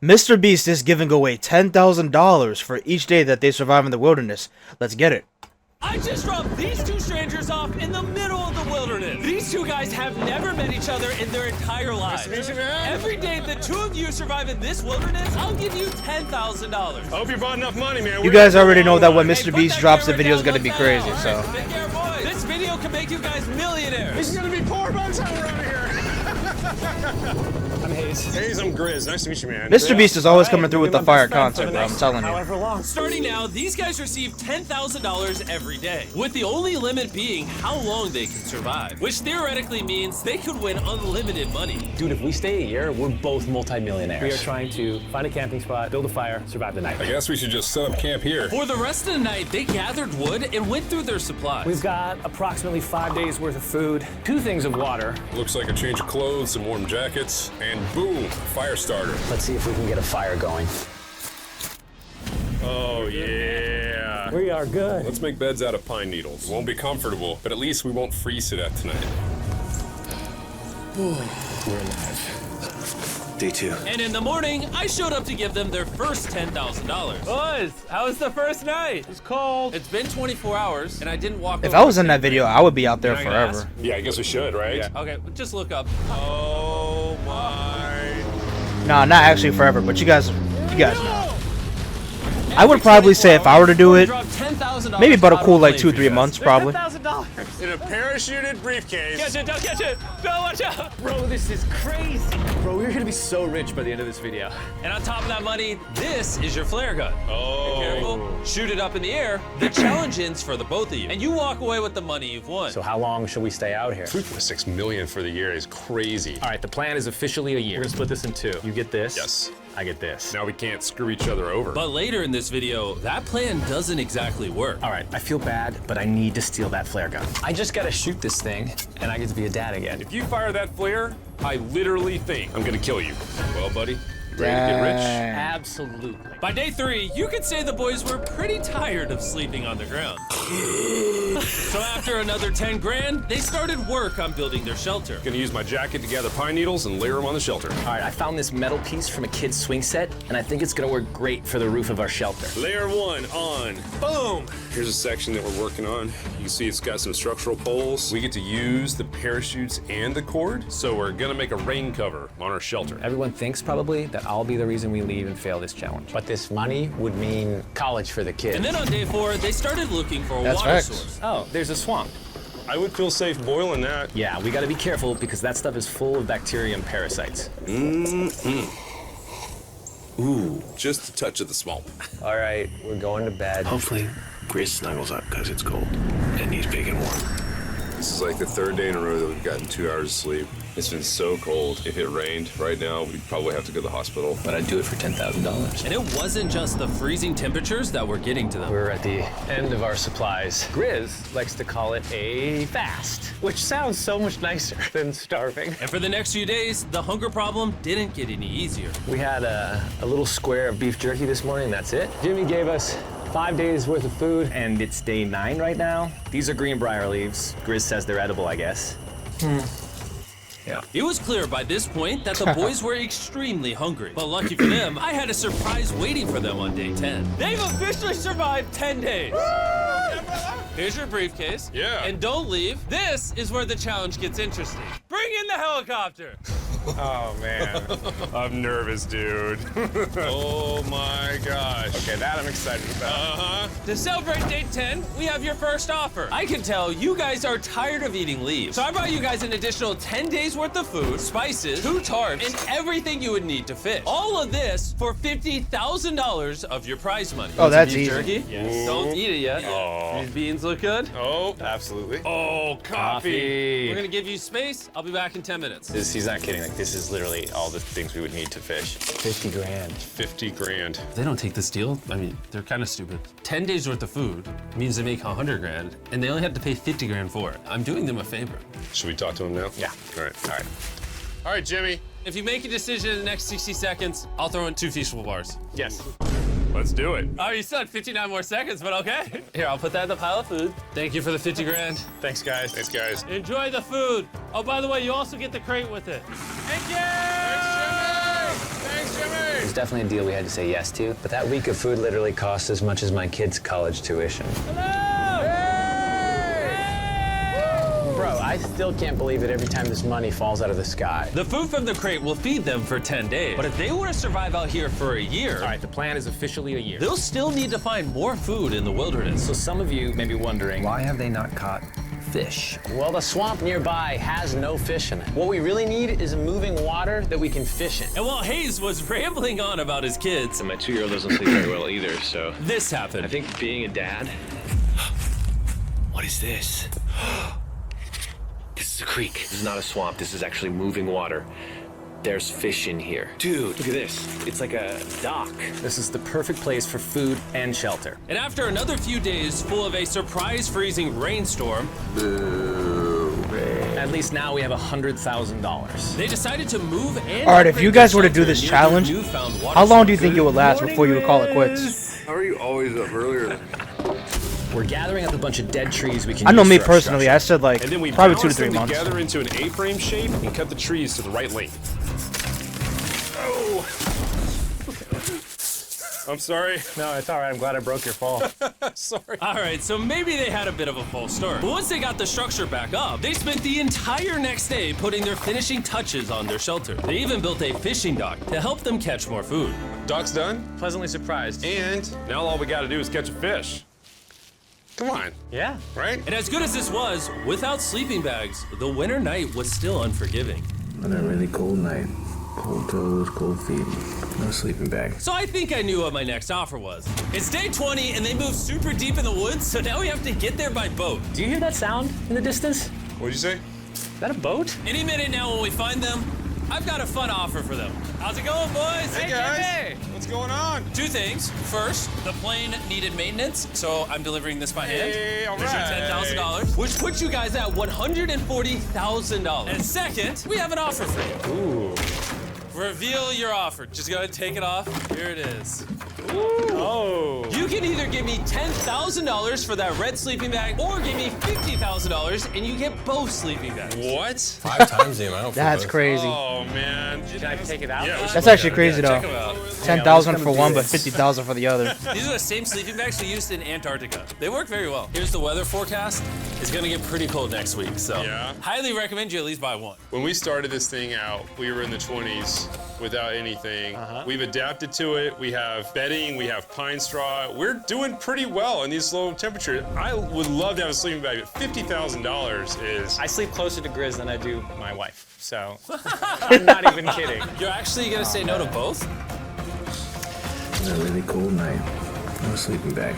Mrbeast is giving away $10,000 for each day that they survive in the wilderness. Let's get it. I just dropped these two strangers off in the middle of the wilderness. These two guys have never met each other in their entire lives. Nice to meet you, man. Every day the two of you survive in this wilderness, I'll give you $10,000. I hope you brought enough money, man. You guys already know that when Mrbeast drops, the video is going to be crazy, so. Big Air Boys. This video can make you guys millionaires. This is gonna be poor by the time we're out of here. I'm Hayes. Hayes, I'm Grizz. Nice to meet you, man. Mrbeast is always coming through with the fire content, bro. I'm telling you. However long. Starting now, these guys receive $10,000 every day, with the only limit being how long they can survive, which theoretically means they could win unlimited money. Dude, if we stay a year, we're both multi-millionaires. We are trying to find a camping spot, build a fire, survive the night. I guess we should just set up camp here. For the rest of the night, they gathered wood and went through their supplies. We've got approximately 5 days worth of food, 2 things of water. Looks like a change of clothes, some warm jackets, and boom, fire starter. Let's see if we can get a fire going. Oh, yeah. We are good. Let's make beds out of pine needles. Won't be comfortable, but at least we won't freeze to death tonight. We're alive. Day 2. And in the morning, I showed up to give them their first $10,000. Boys, how was the first night? It's cold. It's been 24 hours, and I didn't walk If over I was to in that video, I would be out there Can I go ask? forever. Yeah, I guess we should, right? Yeah. Okay, just look up. Oh, my. Nah, not actually forever, but you guys know. I would probably say if I were to do it, maybe about a cool like 2-3 months, probably. $10,000 in a parachuted briefcase. Catch it, don't catch it. No, watch out. Bro, this is crazy. Bro, we're gonna be so rich by the end of this video. And on top of that money, this is your flare gun. Oh. Be careful. Shoot it up in the air. The challenge ends for the both of you. And you walk away with the money you've won. So how long should we stay out here? $3.6 million for the year is crazy. All right, the plan is officially a year. We're gonna split this in 2. You get this. Yes. I get this. Now we can't screw each other over. But later in this video, that plan doesn't exactly work. All right, I feel bad, but I need to steal that flare gun. I just gotta shoot this thing, and I get to be a dad again. If you fire that flare, I literally think I'm gonna kill you. Well, buddy, you ready to get rich? Absolutely. By day 3, you could say the boys were pretty tired of sleeping on the ground. So after another 10 grand, they started work on building their shelter. Gonna use my jacket to gather pine needles and layer them on the shelter. All right, I found this metal piece from a kid's swing set, and I think it's gonna work great for the roof of our shelter. Layer 1 on. Boom! Here's a section that we're working on. You can see it's got some structural poles. We get to use the parachutes and the cord, so we're gonna make a rain cover on our shelter. Everyone thinks probably that I'll be the reason we leave and fail this challenge. But this money would mean college for the kids. And then on day 4, they started looking for a That's water facts. source. Oh, there's a swamp. I would feel safe boiling that. Yeah, we gotta be careful because that stuff is full of bacteria and parasites. Ooh, just a touch of the swamp. All right, we're going to bed. Hopefully, Grizz snuggles up because it's cold and he's big and warm. This is like the 3rd day in a row that we've gotten 2 hours of sleep. It's been so cold. If it rained right now, we'd probably have to go to the hospital. But I'd do it for $10,000. And it wasn't just the freezing temperatures that were getting to them. We're at the end of our supplies. Grizz likes to call it a fast, which sounds so much nicer than starving. And for the next few days, the hunger problem didn't get any easier. We had a little square of beef jerky this morning, that's it. Jimmy gave us 5 days worth of food, and it's day 9 right now. These are greenbrier leaves. Grizz says they're edible, I guess. Yeah. It was clear by this point that the boys were extremely hungry. But lucky for them, I had a surprise waiting for them on day 10. They've officially survived 10 days. Here's your briefcase. Yeah. And don't leave. This is where the challenge gets interesting. Bring in the helicopter. Oh, man. I'm nervous, dude. Oh my gosh. Okay, that I'm excited about. To celebrate day 10, we have your first offer. I can tell you guys are tired of eating leaves. So I brought you guys an additional 10 days worth of food, spices, 2 tarps, and everything you would need to fish. All of this for $50,000 of your prize money. Oh, that's Beef easy. jerky? Yes. Don't eat it yet. Oh. These beans look good. Oh, Absolutely. oh, coffee. We're gonna give you space. I'll be back in 10 minutes. He's not kidding. Like, this is literally all the things we would need to fish. 50 grand. 50 grand. If they don't take this deal, I mean, they're kind of stupid. 10 days worth of food means they make 100 grand, and they only have to pay 50 grand for it. I'm doing them a favor. Should we talk to him now? Yeah. All right. All right. All right, Jimmy. If you make a decision in the next 60 seconds, I'll throw in 2 feasible bars. Yes. Let's do it. Oh, you still had 59 more seconds, but okay. Here, I'll put that in the pile of food. Thank you for the 50 grand. Thanks, guys. Thanks, guys. Enjoy the food. Oh, by the way, you also get the crate with it. Thank you! Thanks, Jimmy. Thanks, Jimmy. definitely a deal we had to say yes to, but that week of food literally cost as much as my kid's college tuition. Bro, I still can't believe it every time this money falls out of the sky. The food from the crate will feed them for 10 days. But if they want to survive out here for a year, All right, the plan is officially a year. they'll still need to find more food in the wilderness. So some of you may be wondering, Why have they not caught fish? well, the swamp nearby has no fish in it. What we really need is moving water that we can fish in. And while Hayes was rambling on about his kids, My 2-year-old doesn't sleep very well either, so this happened. I think being a dad. What is this? This is a creek. This is not a swamp. This is actually moving water. There's fish in here. Dude. Look at this. It's like a dock. This is the perfect place for food and shelter. And after another few days full of a surprise freezing rainstorm, At least now we have $100,000. they decided to move and All right, if upgrade you guys their were to do shelter this near their challenge, newfound water how long do you source. think it would last before you would call it quits? How are you always up earlier? We're gathering up a bunch of dead trees we can I know use me for our personally, I structure. said like And then we probably 2 to balance 3 them months. together into an A-frame shape and cut the trees to the right length. Oh. I'm sorry. No, it's all right. I'm glad I broke your fall. Sorry. All right, so maybe they had a bit of a false start. But once they got the structure back up, they spent the entire next day putting their finishing touches on their shelter. They even built a fishing dock to help them catch more food. Dock's done, Pleasantly surprised. and now all we gotta do is catch a fish. Come on, Yeah. right? And as good as this was, without sleeping bags, the winter night was still unforgiving. On a really cold night. Cold toes, cold feet. No sleeping bag. So I think I knew what my next offer was. It's day 20 and they moved super deep in the woods, so now we have to get there by boat. Do you hear that sound in the distance? What'd you say? Is that a boat? Any minute now when we find them, I've got a fun offer for them. How's it going, boys? Hey guys, what's going on? 2 things. First, the plane needed maintenance, so I'm delivering this by hand. Hey, all There's your right. $10,000, which puts you guys at $140,000. And second, we have an offer for you. Ooh. Reveal your offer. Just go ahead and take it off. Here it is. Oh. You can either give me $10,000 for that red sleeping bag, or give me $50,000 and you get both sleeping bags. What? 5 times the amount. for That's both. crazy. Oh man. Can I take it out? Yeah. That's actually crazy Check though. them out. 10,000 for one, but 50,000 for the other. These are the same sleeping bags we used in Antarctica. They work very well. Here's the weather forecast. It's gonna get pretty cold next week, so Yeah. highly recommend you at least buy one. When we started this thing out, we were in the 20s without anything. We've adapted to it. We have bedding, we have pine straw. We're doing pretty well in these low temperatures. I would love to have a sleeping bag, but $50,000 is. I sleep closer to Grizz than I do my wife, so I'm not even kidding. You're actually gonna say no to both? On a really cold night. No sleeping bag.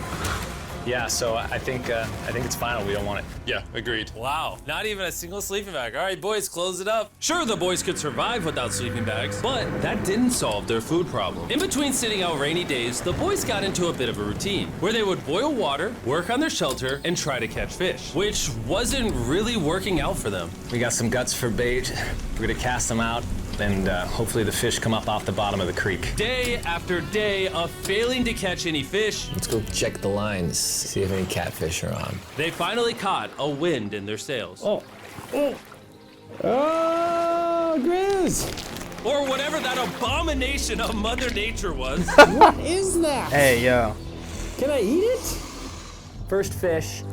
Yeah, so I think it's final. We don't want it. Yeah, agreed. Wow, not even a single sleeping bag. All right, boys, close it up. Sure, the boys could survive without sleeping bags, but that didn't solve their food problem. In between sitting out rainy days, the boys got into a bit of a routine where they would boil water, work on their shelter, and try to catch fish, which wasn't really working out for them. We got some guts for bait. We're gonna cast them out, and hopefully the fish come up off the bottom of the creek. Day after day of failing to catch any fish, Let's go check the lines, see if any catfish are on. they finally caught a wind in their sails. Oh, Grizz! Or whatever that abomination of Mother Nature was. What is that? Hey, yo. Can I eat it? First fish,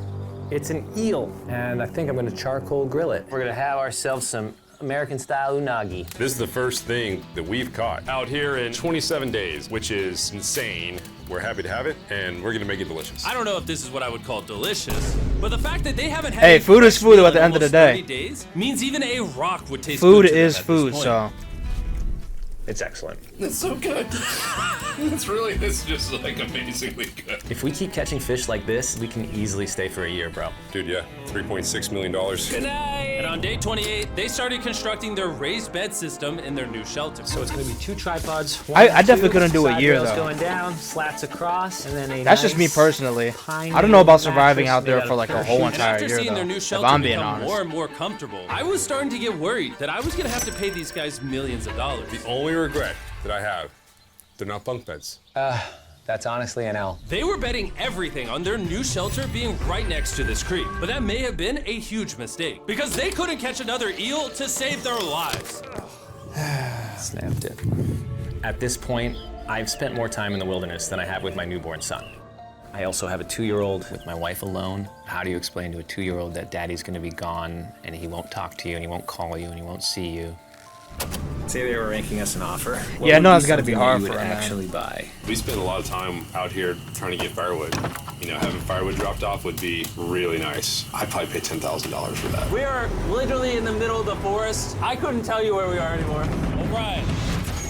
it's an eel, and I think I'm gonna charcoal grill it. We're gonna have ourselves some American-style unagi. This is the first thing that we've caught out here in 27 days, which is insane. We're happy to have it, and we're gonna make it delicious. I don't know if this is what I would call delicious, but the fact that they haven't had Hey, a food is fresh food meal at the in end of the almost day. 30 days means even a rock would taste Food good to them is at this food, point. so. It's excellent. It's so good. It's just like amazingly good. If we keep catching fish like this, we can easily stay for a year, bro. Dude, yeah, $3.6 million. Good night. And on day 28, they started constructing their raised bed system in their new shelter. So it's gonna be 2 tripods. I definitely couldn't do a year, rails though. going down, slats across, and then a That's just me nice personally. pine I don't know about mattress surviving out made there out for of like a parachute. whole And entire after year, seeing their though. new If shelter I'm being become honest. more and more comfortable, I was starting to get worried that I was gonna have to pay these guys millions of dollars. The only regret that I have, they're not bunk beds. That's honestly an L. They were betting everything on their new shelter being right next to this creek, but that may have been a huge mistake because they couldn't catch another eel to save their lives. Snapped it. At this point, I've spent more time in the wilderness than I have with my newborn son. I also have a 2-year-old with my wife alone. How do you explain to a 2-year-old that daddy's gonna be gone and he won't talk to you and he won't call you and he won't see you? Say they were making us an offer. Yeah, no, it's gotta be hard for him, man. actually buy. We spend a lot of time out here trying to get firewood. You know, having firewood dropped off would be really nice. I'd probably pay $10,000 for that. We are literally in the middle of the forest. I couldn't tell you where we are anymore. O'Brien,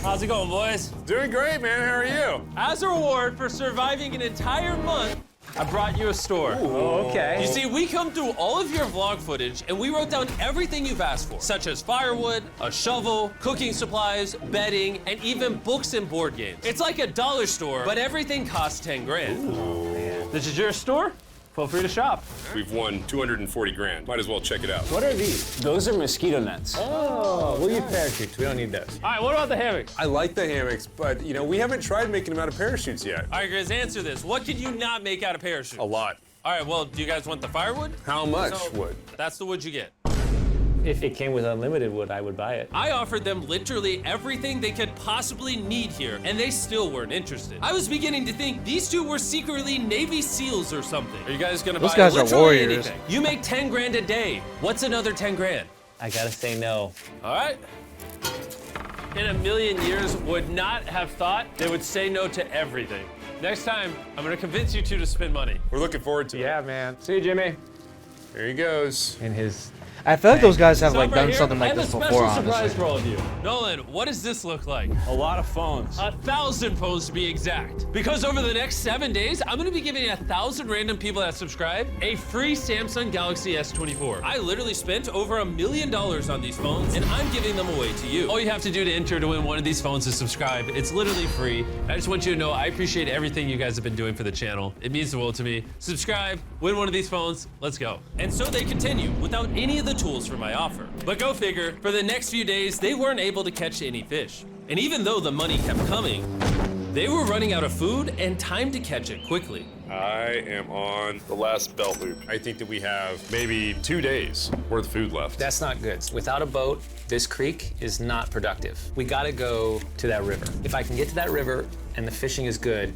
how's it going, boys? Doing great, man. How are you? As a reward for surviving an entire month, I brought you a store. Oh, okay. You see, we come through all of your vlog footage and we wrote down everything you've asked for, such as firewood, a shovel, cooking supplies, bedding, and even books and board games. It's like a dollar store, but everything costs 10 grand. Oh, man. This is your store? Feel free to shop. We've won 240 grand. Might as well check it out. What are these? Those are mosquito nets. Oh, we'll use parachutes. We don't need those. All right, what about the hammocks? I like the hammocks, but you know, we haven't tried making them out of parachutes yet. All right, Grizz, answer this. What could you not make out of parachutes? A lot. All right, well, do you guys want the firewood? How much So, wood? That's the wood you get. If it came with unlimited wood, I would buy it. I offered them literally everything they could possibly need here, and they still weren't interested. I was beginning to think these two were secretly Navy SEALs or something. Are you guys gonna Those buy guys are literally warriors. anything? You make 10 grand a day. What's another 10 grand? I gotta say no. All right. In a million years, would not have thought they would say no to everything. Next time, I'm gonna convince you two to spend money. We're looking forward to it. Yeah, man. See you, Jimmy. Here he goes. And his... I feel like those guys have Stop like right done here. something like I have this a before, special surprise honestly. for all of you. Nolan, what does this look like? A lot of phones. 1,000 phones to be exact. Because over the next 7 days, I'm gonna be giving 1,000 random people that subscribe a free Samsung Galaxy S24. I literally spent over $1 million on these phones, and I'm giving them away to you. All you have to do to enter to win one of these phones is subscribe. It's literally free. I just want you to know I appreciate everything you guys have been doing for the channel. It means the world to me. Subscribe, win one of these phones, let's go. And so they continue without any of the tools for my offer. But go figure, for the next few days, they weren't able to catch any fish. And even though the money kept coming, they were running out of food and time to catch it quickly. I am on the last belt loop. I think that we have maybe 2 days worth of food left. That's not good. Without a boat, this creek is not productive. We gotta go to that river. If I can get to that river and the fishing is good,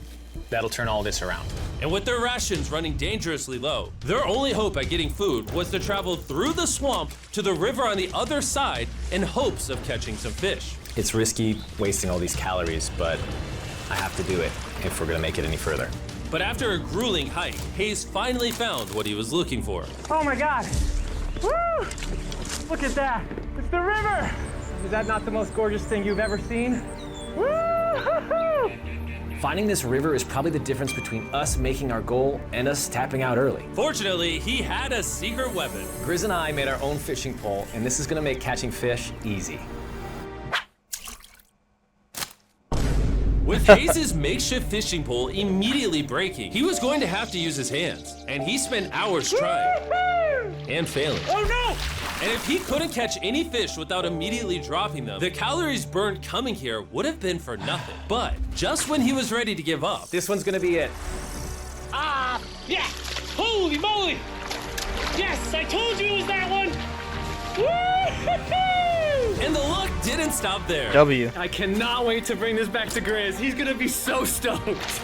that'll turn all this around. And with their rations running dangerously low, their only hope at getting food was to travel through the swamp to the river on the other side in hopes of catching some fish. It's risky wasting all these calories, but I have to do it if we're gonna make it any further. But after a grueling hike, Hayes finally found what he was looking for. Oh my God! Woo! Look at that! It's the river! Is that not the most gorgeous thing you've ever seen? Woo! Finding this river is probably the difference between us making our goal and us tapping out early. Fortunately, he had a secret weapon. Grizz and I made our own fishing pole, and this is gonna make catching fish easy. With Hayes' makeshift fishing pole immediately breaking, he was going to have to use his hands, and he spent hours trying and failing. Oh no! And if he couldn't catch any fish without immediately dropping them, the calories burned coming here would have been for nothing. But just when he was ready to give up, This one's gonna be it. Ah! Yeah! Holy moly! Yes! I told you it was that one! Woo! and the luck didn't stop there. W. I cannot wait to bring this back to Grizz. He's gonna be so stoked.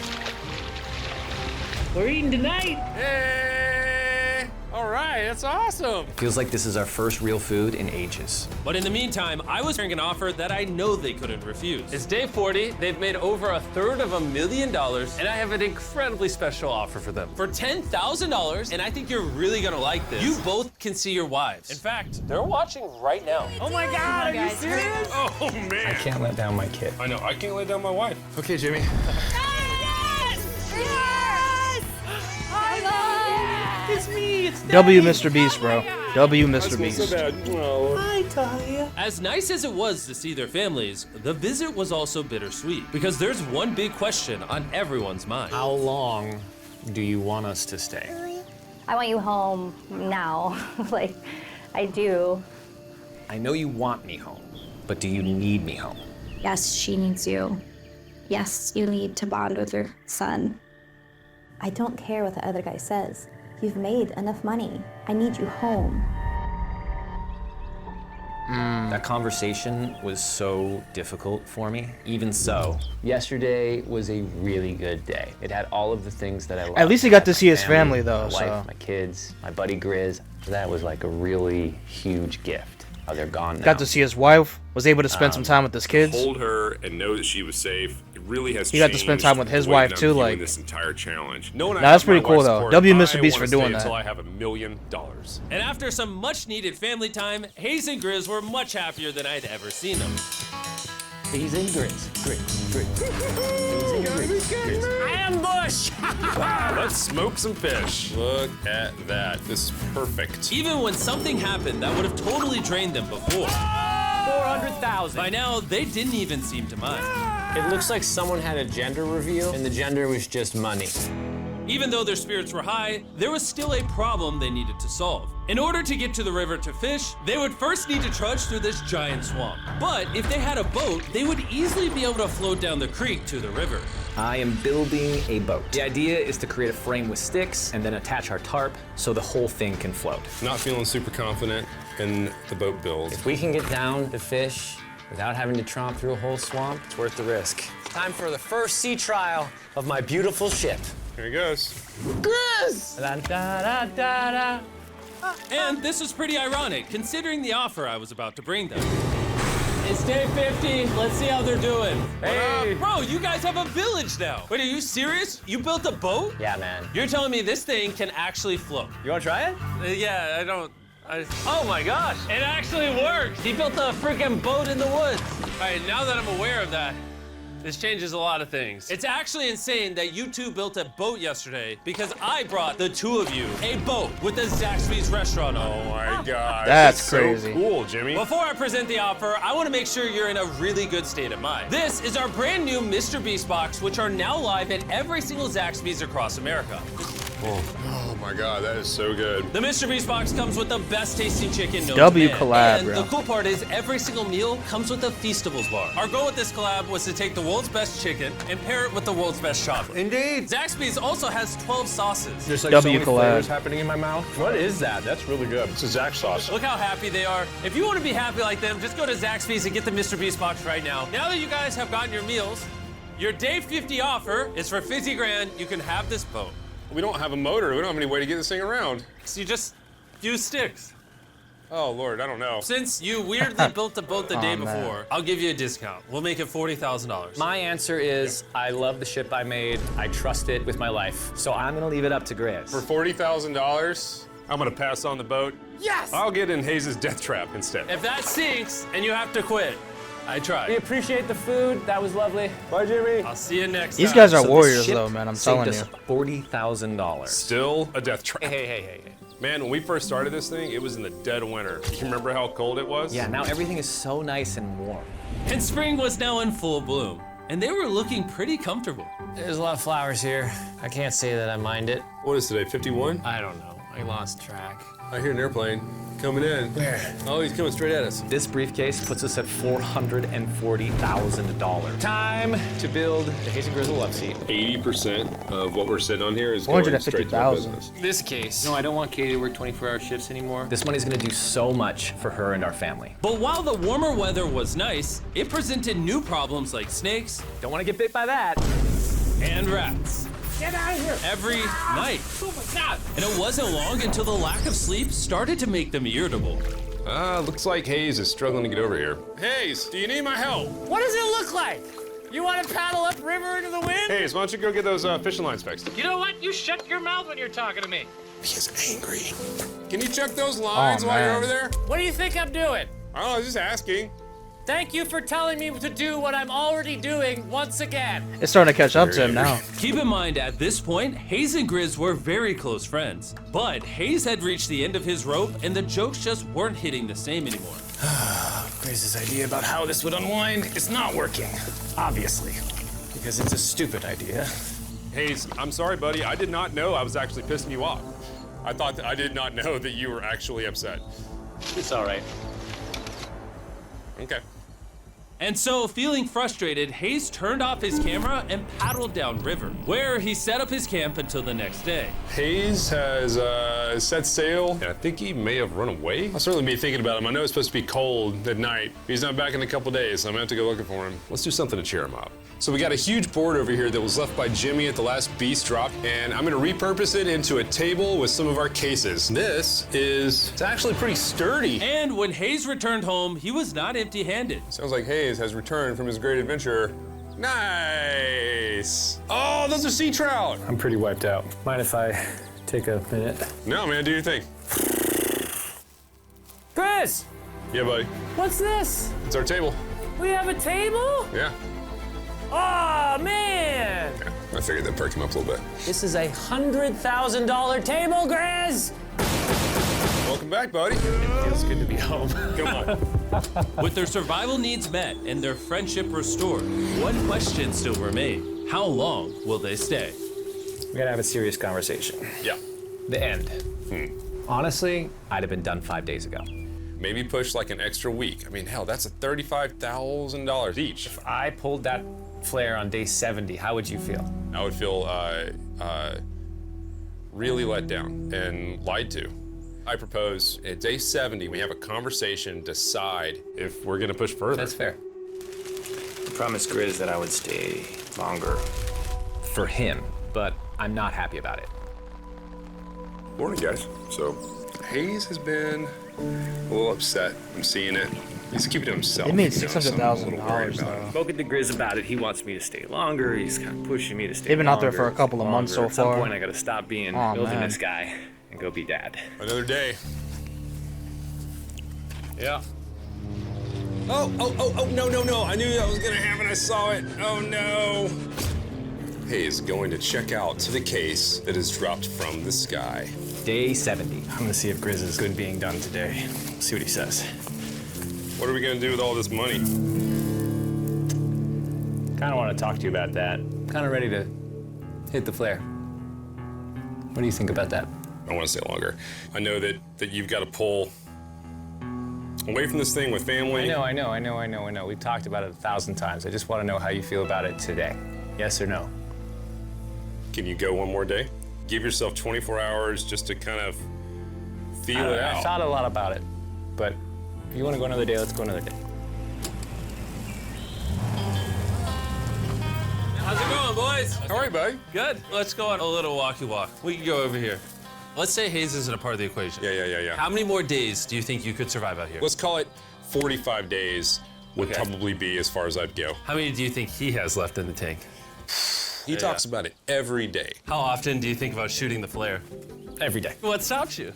We're eating tonight. Hey! All right, that's awesome. Feels like this is our first real food in ages. But in the meantime, I was hearing an offer that I know they couldn't refuse. It's day 40, they've made over $1/3 million, and I have an incredibly special offer for them. For $10,000, and I think you're really gonna like this, you both can see your wives. In fact, they're watching right now. Oh my God, are you serious? Oh, man. I can't let down my kid. I know, I can't lay down my wife. Okay, Jimmy. It's me, it's W Mr. Beast, bro. W Mr. So Beast. bad. Oh. Hi, Talia. As nice as it was to see their families, the visit was also bittersweet, because there's one big question on everyone's mind. How long do you want us to stay? I want you home now. Like, I do. I know you want me home, but do you need me home? Yes, she needs you. Yes, you need to bond with your son. I don't care what the other guy says. You've made enough money. I need you home. That conversation was so difficult for me. Even so, yesterday was a really good day. It had all of the things that I loved. At least he got to see his family, though. My wife, my kids, my buddy Grizz. That was like a really huge gift. Oh, they're gone now. Got to see his wife. Was able to spend some time with his kids. Hold her and know that she was safe. It really has. He got to spend time with his the way wife that I'm too. viewing like this entire challenge. No, that's pretty cool though. W Mrbeast for doing that. Until I have $1 million. And after some much-needed family time, Hayes and Grizz were much happier than I'd ever seen them. Hayes and Grizz. Ambush! Let's smoke some fish. Look at that. This is perfect. Even when something happened that would have totally drained them before. 400,000. By now, they didn't even seem to mind. It looks like someone had a gender reveal, and the gender was just money. Even though their spirits were high, there was still a problem they needed to solve. In order to get to the river to fish, they would first need to trudge through this giant swamp. But if they had a boat, they would easily be able to float down the creek to the river. I am building a boat. The idea is to create a frame with sticks and then attach our tarp so the whole thing can float. Not feeling super confident in the boat build. If we can get down to fish without having to tromp through a whole swamp, it's worth the risk. It's time for the first sea trial of my beautiful ship. Here he goes. Grizz! And this was pretty ironic, considering the offer I was about to bring them. It's day 50. Let's see how they're doing. Hey! Bro, you guys have a village now. Wait, are you serious? You built a boat? Yeah, man. You're telling me this thing can actually float? You wanna try it? Yeah, I don't. Oh my gosh, it actually works. He built a freaking boat in the woods. All right, now that I'm aware of that, this changes a lot of things. It's actually insane that you two built a boat yesterday because I brought the two of you a boat with the Zaxby's restaurant on it. Oh my God. That's crazy. So cool, Jimmy. Before I present the offer, I want to make sure you're in a really good state of mind. This is our brand new Mrbeast box, which are now live at every single Zaxby's across America. Oh my God, that is so good. The Mrbeast box comes with the best tasting chicken known W to man. collab, And bro. the cool part is every single meal comes with a Feastables bar. Our goal with this collab was to take the world's best chicken and pair it with the world's best chocolate. Indeed. Zaxby's also has 12 sauces. There's like W so many collab. flavors happening in my mouth. What is that? That's really good. It's a Zach sauce. Look how happy they are. If you want to be happy like them, just go to Zaxby's and get the Mrbeast box right now. Now that you guys have gotten your meals, your day 50 offer is for $50,000. You can have this boat. We don't have a motor. We don't have any way to get this thing around. So you just use sticks. Oh Lord, I don't know. Since you weirdly built the boat the day Oh, man. before, I'll give you a discount. We'll make it $40,000. My answer is I love the ship I made. I trust it with my life. So I'm gonna leave it up to Grizz. For $40,000, I'm gonna pass on the boat. Yes! I'll get in Hayes' death trap instead. If that sinks and you have to quit, I We tried. appreciate the food. That was lovely. Bye, Jimmy. I'll see you next These time. guys are So this warriors, ship though, man. I'm saved telling us you. $40,000. Still a death trap. Hey. Man, when we first started this thing, it was in the dead of winter. You remember how cold it was? Yeah, now everything is so nice and warm. And spring was now in full bloom, and they were looking pretty comfortable. There's a lot of flowers here. I can't say that I mind it. What is today, 51? I don't know. I lost track. I hear an airplane coming in. Where? Oh, he's coming straight at us. This briefcase puts us at $440,000. Time to build the Hayes and Grizzle love seat. 80% of what we're sitting on here is going straight to our 450,000. business. This case. No, I don't want Katie to work 24-hour shifts anymore. This money's gonna do so much for her and our family. But while the warmer weather was nice, it presented new problems like snakes Don't wanna get bit by that. and rats. Get out of here! Every night. Oh my God! And it wasn't long until the lack of sleep started to make them irritable. Looks like Hayes is struggling to get over here. Hayes, do you need my help? What does it look like? You want to paddle upriver into the wind? Hayes, why don't you go get those fishing lines fixed? You know what? You shut your mouth when you're talking to me. He is angry. Can you check those lines while you're man. over there? What do you think I'm doing? I don't know, just asking. Thank you for telling me to do what I'm already doing once again. It's starting to catch up to him now. Keep in mind, at this point, Hayes and Grizz were very close friends. But Hayes had reached the end of his rope, and the jokes just weren't hitting the same anymore. Grace's idea about how this would unwind is not working, obviously, because it's a stupid idea. Hayes, I'm sorry, buddy. I did not know I was actually pissing you off. I did not know that you were actually upset. It's all right. Okay. And so, feeling frustrated, Hayes turned off his camera and paddled downriver, where he set up his camp until the next day. Hayes has set sail, and I think he may have run away. I'll certainly be thinking about him. I know it's supposed to be cold at night. He's not back in a couple days, so I'm gonna have to go looking for him. Let's do something to cheer him up. So we got a huge board over here that was left by Jimmy at the last Beast drop, and I'm gonna repurpose it into a table with some of our cases. It's actually pretty sturdy. And when Hayes returned home, he was not empty-handed. Sounds like Hayes has returned from his great adventure. Nice. Oh, those are sea trout. I'm pretty wiped out. Mind if I take a minute? No, man, do your thing. Chris, Yeah, buddy. what's this? It's our table. We have a table? Yeah. Oh, man. I figured that'd perk him up a little bit. This is a $100,000 table, Grizz. Welcome back, buddy. Feels good to be home. Come on. With their survival needs met and their friendship restored, one question still remained. How long will they stay? We gotta have a serious conversation. Yeah. The end. Honestly, I'd have been done 5 days ago. Maybe push like an extra week. I mean, hell, that's a $35,000 each. If I pulled that flare on day 70, how would you feel? I would feel really let down and lied to. I propose at day 70, we have a conversation, decide if we're gonna push further. That's fair. I promised Grizz that I would stay longer for him, but I'm not happy about it. Morning, guys. So, Hayes has been a little upset. I'm seeing it. He's keeping to himself. They made You know, so I'm a little worried $600,000 about it. though. Spoken to Grizz about it. He wants me to stay longer. He's kind of pushing me to stay They've been out there longer, for a couple of months so At some far. point, I gotta stop being Aw, building man. this guy and go be dad. Another day. Yeah. Oh, no. I knew that was gonna happen. I saw it. Oh, no. Hayes going to check out the case that is dropped from the sky. Day 70. I'm gonna see if Grizz is good being done today. See what he says. What are we gonna do with all this money? Kind of want to talk to you about that. Kind of ready to hit the flare. What do you think about that? I want to stay longer. I know that you've got to pull away from this thing with family. I know. We've talked about it 1,000 times. I just want to know how you feel about it today. Yes or no? Can you go one more day? Give yourself 24 hours just to kind of feel it I out. thought a lot about it, but if you want to go another day, let's go another day. How's it going, boys? All right, buddy. Good. Let's go on a little walkie walk. We can go over here. Let's say Hayes isn't a part of the equation. Yeah. How many more days do you think you could survive out here? Let's call it 45 days would Okay. probably be as far as I'd go. How many do you think he has left in the tank? He talks about it every day. How often do you think about shooting the flare? Every day. What stops you?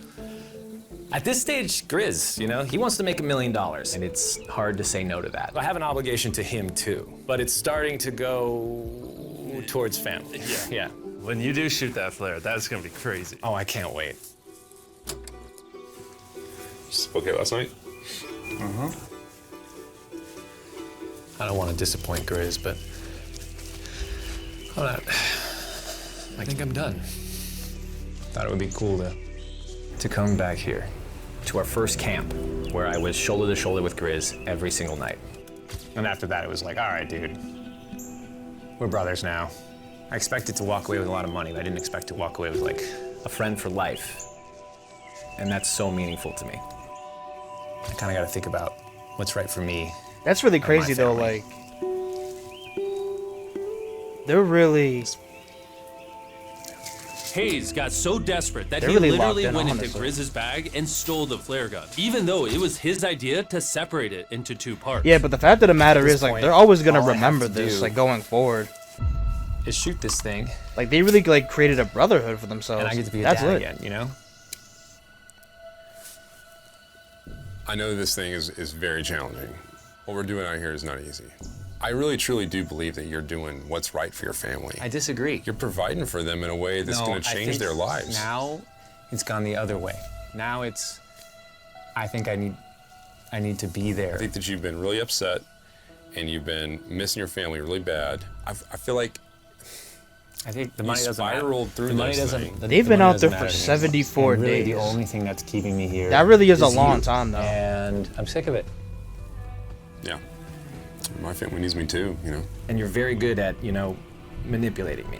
At this stage, Grizz, he wants to make $1 million, and it's hard to say no to that. I have an obligation to him too, but it's starting to go towards family. Yeah. When you do shoot that flare, that's gonna be crazy. Oh, I can't wait. Okay, last night? I don't want to disappoint Grizz, but I think I'm done. Thought it would be cool to come back here to our first camp where I was shoulder to shoulder with Grizz every single night. And after that, it was like, all right, dude, we're brothers now. I expected to walk away with a lot of money, but I didn't expect to walk away with like a friend for life. And that's so meaningful to me. I kind of got to think about what's right for me. That's really and my crazy though. family. Like, they're really. Hayes got so desperate that They're he really literally locked in, went into honestly. Grizz's bag and stole the flare gun, even though it was his idea to separate it into two parts. Yeah, but the fact of the matter this is, like, point, they're always gonna all I have remember to this, do- like, going forward. Is shoot this thing, Like, they really like created a brotherhood for themselves. and I get to be a That's dad lit. again, I know this thing is very challenging. What we're doing out here is not easy. I really, truly do believe that you're doing what's right for your family. I disagree. You're providing for them in a way that's No, going to I change think their lives. Now, it's gone the other way. Now it's, I think I need to be there. I think that you've been really upset and you've been missing your family really bad. I feel like I think the you money doesn't spiraled matter. through The money this doesn't. thing. They've the been money out there doesn't for matter anymore. 74 And really, days. the only thing that's keeping me here. That really is a you. long time, though. And I'm sick of it. Yeah. My family needs me too, you know. And you're very good at, you know, manipulating me.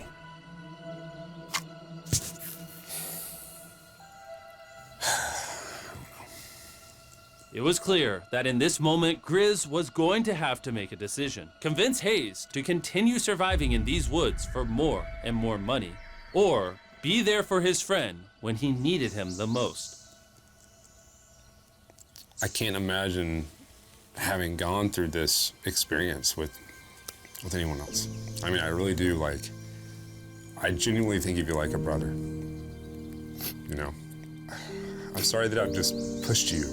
It was clear that in this moment, Grizz was going to have to make a decision. Convince Hayes to continue surviving in these woods for more and more money, or be there for his friend when he needed him the most. I can't imagine having gone through this experience with anyone else. I mean, I really do, like, I genuinely think of you like a brother. You know, I'm sorry that I've just pushed you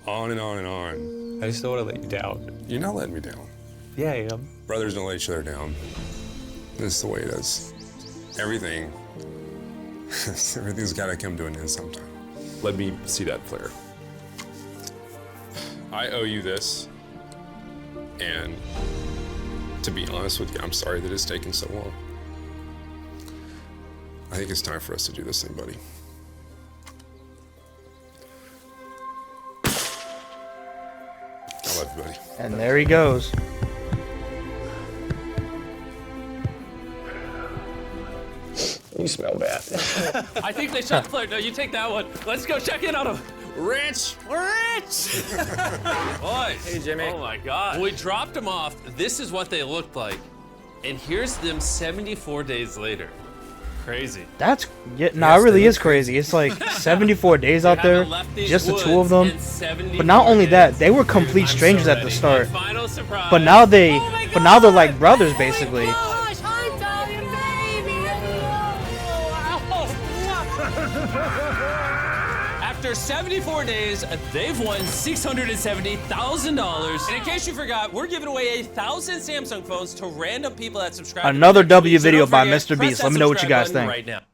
on and on and on. I just don't want to let you down. You're not letting me down. Yeah, I am. Brothers don't let each other down. This is the way it is. Everything's gotta come to an end sometime. Let me see that flare. I owe you this, and to be honest with you, I'm sorry that it's taken so long. I think it's time for us to do this thing, buddy. I love you, buddy. And there he goes. You smell bad. I think they shot the flare. No, you take that one. Let's go check in on him. Rich! Rich! Boys. Hey, Jimmy. Oh my God. When we dropped them off, this is what they looked like. And here's them 74 days later. Crazy. That's it really is crazy. It's like 74 days out there, just the two of them. But not only that, they were complete strangers at the start. But now they're like brothers basically. After 74 days, they've won $670,000. And in case you forgot, we're giving away 1,000 Samsung phones to random people that subscribe. Another to W so video don't by forget, Mrbeast. press Let me know what you that guys subscribe button think. right now.